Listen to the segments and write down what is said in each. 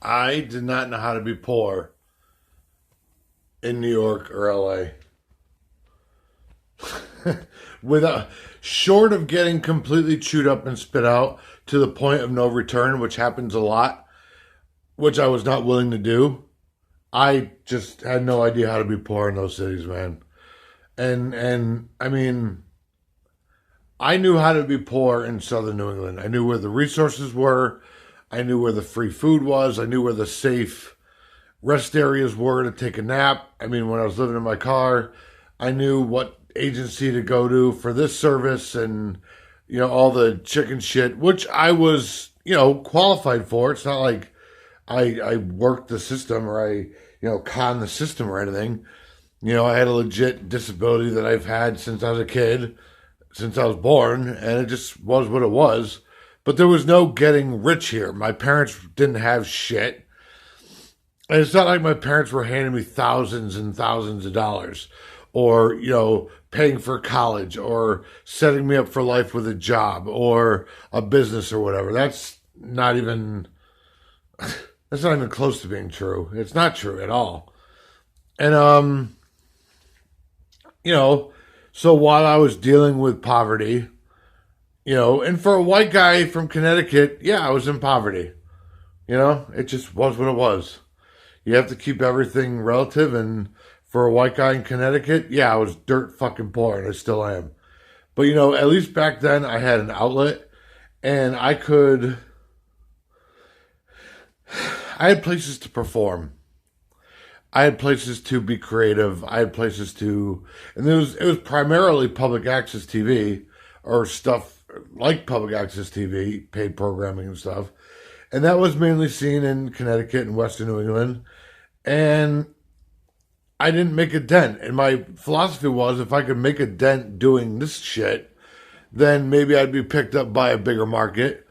I did not know how to be poor in New York or LA. Without short of getting completely chewed up and spit out to the point of no return, which happens a lot, which I was not willing to do. I just had no idea how to be poor in those cities, man. And I mean, I knew how to be poor in southern New England. I knew where the resources were. I knew where the free food was. I knew where the safe rest areas were to take a nap. I mean, when I was living in my car, I knew what agency to go to for this service and, all the chicken shit, which I was, qualified for. It's not like I worked the system or con the system or anything. I had a legit disability that I've had since I was a kid, since I was born, and it just was what it was. But there was no getting rich here. My parents didn't have shit. And it's not like my parents were handing me thousands and thousands of dollars or, paying for college or setting me up for life with a job or a business or whatever. That's not even close to being true. It's not true at all. And you know, so while I was dealing with poverty, and for a white guy from Connecticut, yeah, I was in poverty. It just was what it was. You have to keep everything relative. And for a white guy in Connecticut, yeah, I was dirt fucking poor, and I still am. But at least back then, I had an outlet, and I had places to perform. I had places to be creative. I had places to, and it was primarily public access TV or stuff like public access TV, paid programming and stuff. And that was mainly seen in Connecticut and Western New England. And I didn't make a dent. And my philosophy was if I could make a dent doing this shit, then maybe I'd be picked up by a bigger market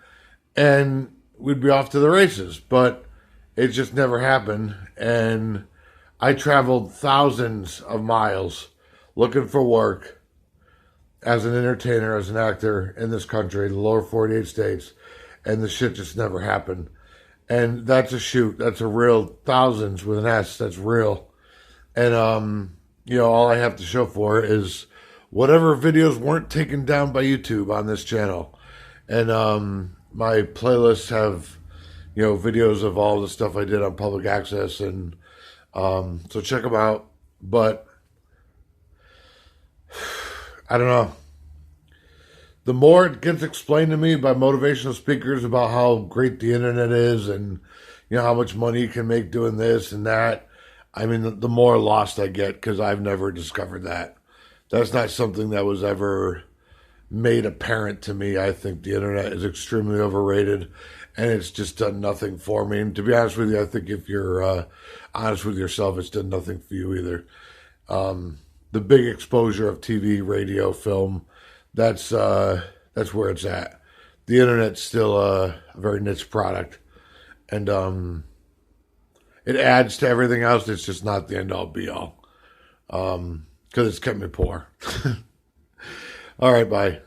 and we'd be off to the races. But it just never happened. And I traveled thousands of miles looking for work as an entertainer, as an actor in this country, the lower 48 states, and the shit just never happened. And that's a shoot. That's a real thousands with an S. That's real. And all I have to show for it is whatever videos weren't taken down by YouTube on this channel. And my playlists have videos of all the stuff I did on public access, and so check them out. But I don't know. The more it gets explained to me by motivational speakers about how great the internet is and how much money you can make doing this and that, I mean, the more lost I get because I've never discovered that. That's not something that was ever made apparent to me. I think the internet is extremely overrated and it's just done nothing for me. And to be honest with you, I think if you're honest with yourself, it's done nothing for you either. The big exposure of TV, radio, film, that's where it's at. The internet's still a very niche product, and it adds to everything else. It's just not the end all be all because it's kept me poor. All right, bye.